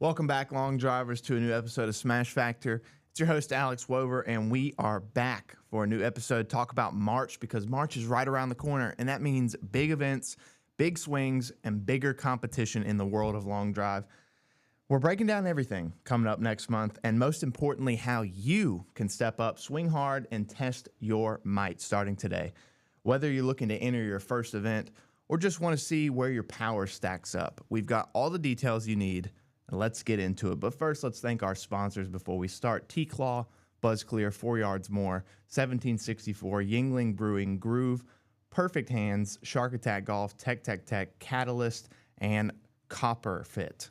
Welcome back, long drivers, to a new episode of Smash Factor. It's your host, Alex Wover, and we are back for a new episode. Talk about March, because March is right around the corner, and that means big events, big swings, and bigger competition in the world of long drive. We're breaking down everything coming up next month, and most importantly, how you can step up, swing hard, and test your might starting today. Whether you're looking to enter your first event or just want to see where your power stacks up, we've got all the details you need. Let's get into it. But first, let's thank our sponsors before we start. T-Claw, Buzz Clear, 4 Yards More, 1764, Yingling Brewing, Groove, Perfect Hands, Shark Attack Golf, Tech, Catalyst, and Copper Fit.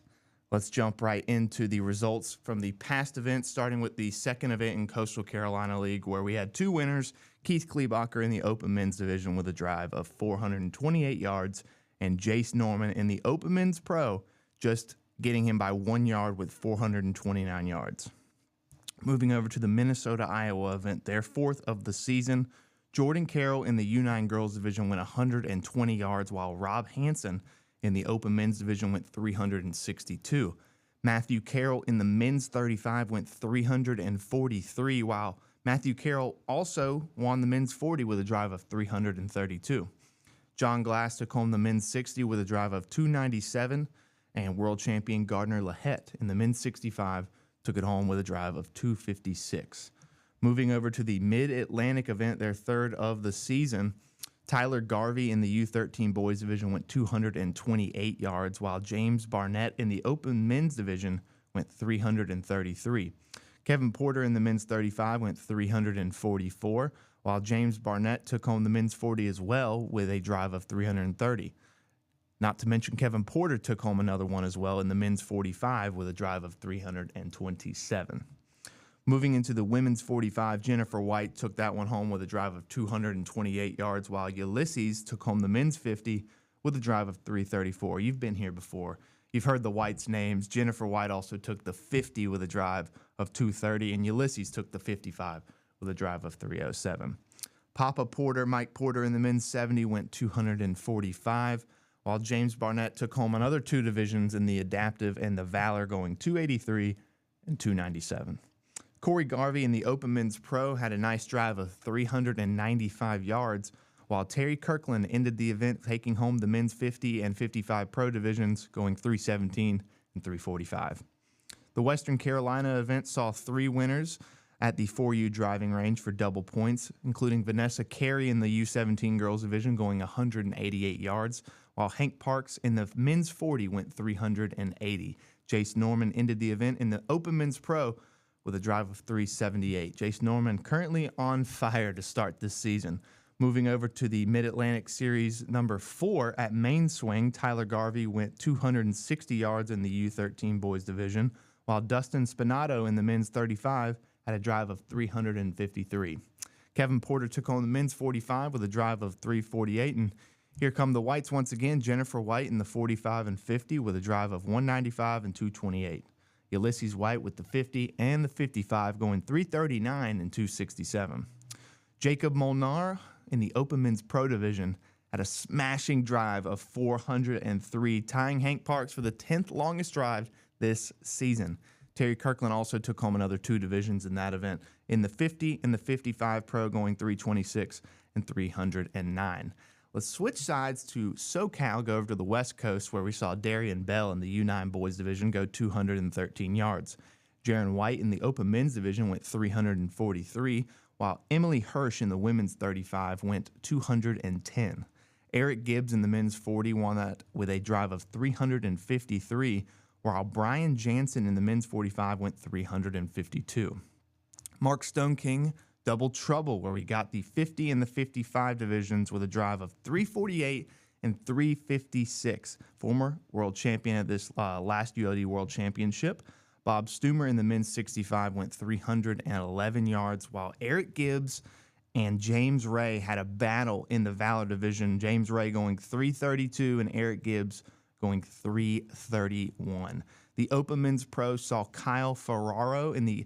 Let's jump right into the results from the past events, starting with the second event in Coastal Carolina League, where we had two winners, Keith Klebacher in the Open Men's Division with a drive of 428 yards, and Jace Norman in the Open Men's Pro, just getting him by 1 yard with 429 yards. Moving over to the Minnesota-Iowa event, their fourth of the season, Jordan Carroll in the U9 Girls Division went 120 yards, while Rob Hansen in the Open Men's Division went 362. Matthew Carroll in the Men's 35 went 343, while Matthew Carroll also won the Men's 40 with a drive of 332. John Glass took home the Men's 60 with a drive of 297, and world champion Gardner Lahette in the Men's 65 took it home with a drive of 256. Moving over to the Mid-Atlantic event, their third of the season, Tyler Garvey in the U13 Boys Division went 228 yards, while James Barnett in the Open Men's Division went 333. Kevin Porter in the Men's 35 went 344, while James Barnett took home the Men's 40 as well with a drive of 330. Not to mention Kevin Porter took home another one as well in the Men's 45 with a drive of 327. Moving into the Women's 45, Jennifer White took that one home with a drive of 228 yards, while Ulysses took home the Men's 50 with a drive of 334. You've been here before. You've heard the Whites' names. Jennifer White also took the 50 with a drive of 230, and Ulysses took the 55 with a drive of 307. Papa Porter, Mike Porter in the Men's 70 went 245. While James Barnett took home another two divisions in the Adaptive and the Valor, going 283 and 297. Corey Garvey in the Open Men's Pro had a nice drive of 395 yards, while Terry Kirkland ended the event taking home the Men's 50 and 55 Pro divisions, going 317 and 345. The Western Carolina event saw three winners at the 4U driving range for double points, including Vanessa Carey in the U17 Girls Division going 188 yards, while Hank Parks in the Men's 40 went 380. Jace Norman ended the event in the Open Men's Pro with a drive of 378. Jace Norman currently on fire to start this season. Moving over to the Mid-Atlantic Series number 4 at Main Swing, Tyler Garvey went 260 yards in the U13 Boys Division, while Dustin Spinato in the Men's 35 had a drive of 353. Kevin Porter took home the Men's 45 with a drive of 348, and here come the Whites once again. Jennifer White in the 45 and 50 with a drive of 195 and 228. Ulysses White with the 50 and the 55 going 339 and 267. Jacob Molnar in the Open Men's Pro Division had a smashing drive of 403, tying Hank Parks for the 10th longest drive this season. Terry Kirkland also took home another two divisions in that event, in the 50 and the 55 Pro going 326 and 309. Let's switch sides to SoCal, go over to the West Coast, where we saw Darian Bell in the U9 Boys Division go 213 yards. Jaron White in the Open Men's Division went 343, while Emily Hirsch in the Women's 35 went 210. Eric Gibbs in the Men's 40 won that with a drive of 353, while Brian Jansen in the Men's 45 went 352. Mark Stoneking, double trouble, where we got the 50 and the 55 divisions with a drive of 348 and 356. Former world champion at this last ULD World Championship, Bob Stumer in the Men's 65 went 311 yards, while Eric Gibbs and James Ray had a battle in the Valor division. James Ray going 332 and Eric Gibbs going 331. The Open Men's Pro saw Kyle Ferraro in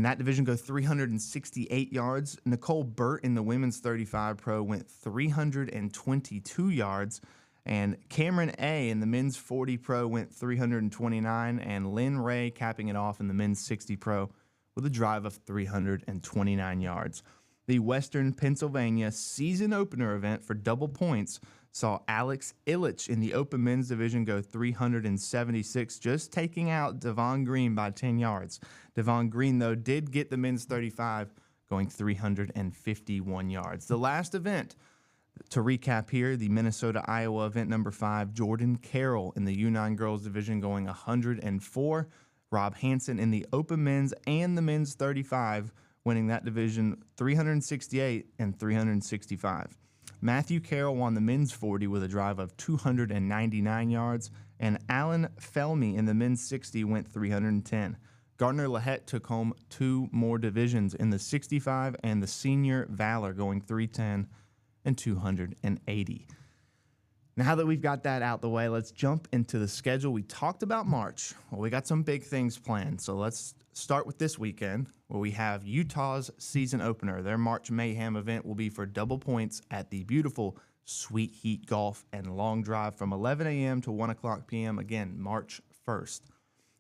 that division go 368 yards. Nicole Burt in the Women's 35 Pro went 322 yards. And Cameron A in the men's 40 pro went 329, and Lynn Ray capping it off in the men's 60 pro with a drive of 329 yards. The Western Pennsylvania season opener event for double points saw Alex Illich in the open men's division go 376, just taking out Devon Green by 10 yards. Devon Green, though, did get the men's 35, going 351 yards. The last event, to recap here, the Minnesota-Iowa event number 5, Jordan Carroll in the U9 girls division going 104. Rob Hansen in the open men's and the men's 35, winning that division 368 and 365. Matthew Carroll won the men's 40 with a drive of 299 yards, and Alan Felmy in the men's 60 went 310. Gardner Lahette took home 2 more divisions in the 65 and the senior Valor, going 310 and 280. Now that we've got that out the way, let's jump into the schedule. We talked about March. Well, we got some big things planned. So let's start with this weekend, where we have Utah's season opener. Their March Mayhem event will be for double points at the beautiful Sweet Heat Golf and Long Drive from 11 a.m. to 1 o'clock p.m. Again, March 1st.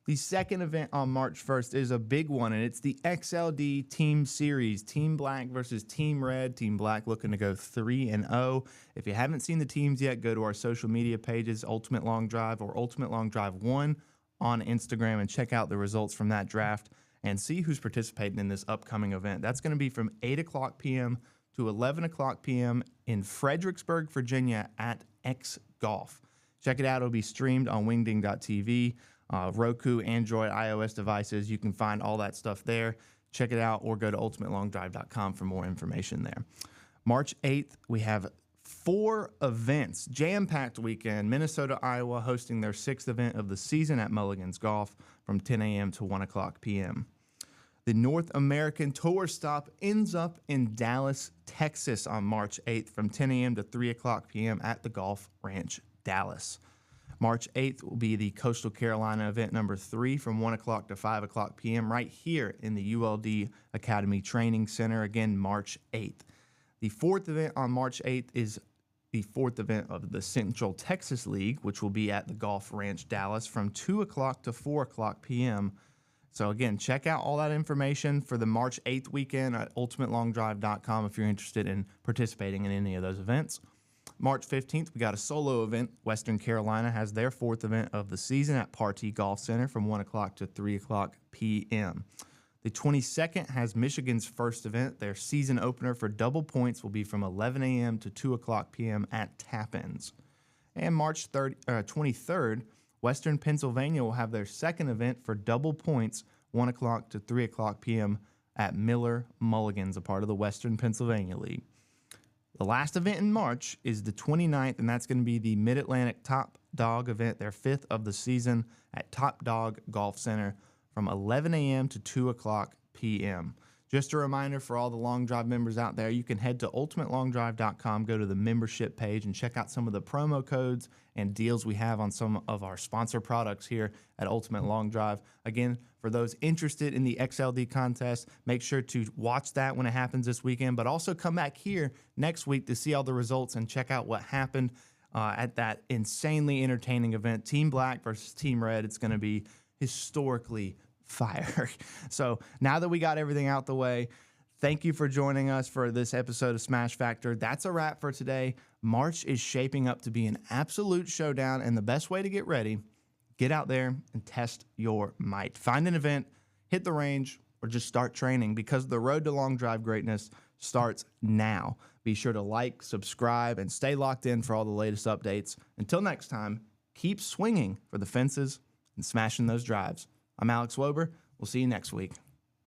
The second event on March 1st is a big one, and it's the XLD Team Series. Team Black versus Team Red. Team Black looking to go 3-0. If you haven't seen the teams yet, go to our social media pages, Ultimate Long Drive or Ultimate Long Drive 1 on Instagram, and check out the results from that draft and see who's participating in this upcoming event. That's going to be from 8 o'clock p.m. to 11 o'clock p.m. in Fredericksburg, Virginia at X Golf. Check it out. It'll be streamed on wingding.tv. Roku, Android, iOS devices. You can find all that stuff there. Check it out, or go to ultimatelongdrive.com for more information there. March 8th, we have 4 events, jam-packed weekend. Minnesota, Iowa hosting their 6th event of the season at Mulligan's Golf from 10 a.m. to 1 o'clock p.m. The North American Tour stop ends up in Dallas, Texas on March 8th from 10 a.m. to 3 o'clock p.m. at the Golf Ranch, Dallas. March 8th will be the Coastal Carolina event number 3 from 1 o'clock to 5 o'clock p.m. right here in the ULD Academy Training Center, again, March 8th. The 4th event on March 8th is the 4th event of the Central Texas League, which will be at the Golf Ranch, Dallas from 2 o'clock to 4 o'clock p.m. So, again, check out all that information for the March 8th weekend at ultimatelongdrive.com if you're interested in participating in any of those events. March 15th, we got a solo event. Western Carolina has their 4th event of the season at Partee Golf Center from 1 o'clock to 3 o'clock p.m. The 22nd has Michigan's first event. Their season opener for double points will be from 11 a.m. to 2 o'clock p.m. at Tappan's. And March 23rd, Western Pennsylvania will have their second event for double points, 1 o'clock to 3 o'clock p.m. at Miller Mulligan's, a part of the Western Pennsylvania League. The last event in March is the 29th, and that's going to be the Mid-Atlantic Top Dog event, their 5th of the season at Top Dog Golf Center from 11 a.m. to 2 o'clock p.m. Just a reminder for all the Long Drive members out there, you can head to ultimatelongdrive.com, go to the membership page, and check out some of the promo codes and deals we have on some of our sponsor products here at Ultimate Long Drive. Again, for those interested in the XLD contest, make sure to watch that when it happens this weekend, but also come back here next week to see all the results and check out what happened at that insanely entertaining event. Team Black versus Team Red. It's going to be historically fire. So now that we got everything out the way, thank you for joining us for this episode of Smash Factor. That's a wrap for today. March is shaping up to be an absolute showdown, and the best way to get ready, get out there and test your might. Find an event, hit the range, or just start training, because the road to Long Drive greatness starts now. Be sure to like, subscribe, and stay locked in for all the latest updates. Until next time, keep swinging for the fences and smashing those drives. I'm Alex Wober. We'll see you next week.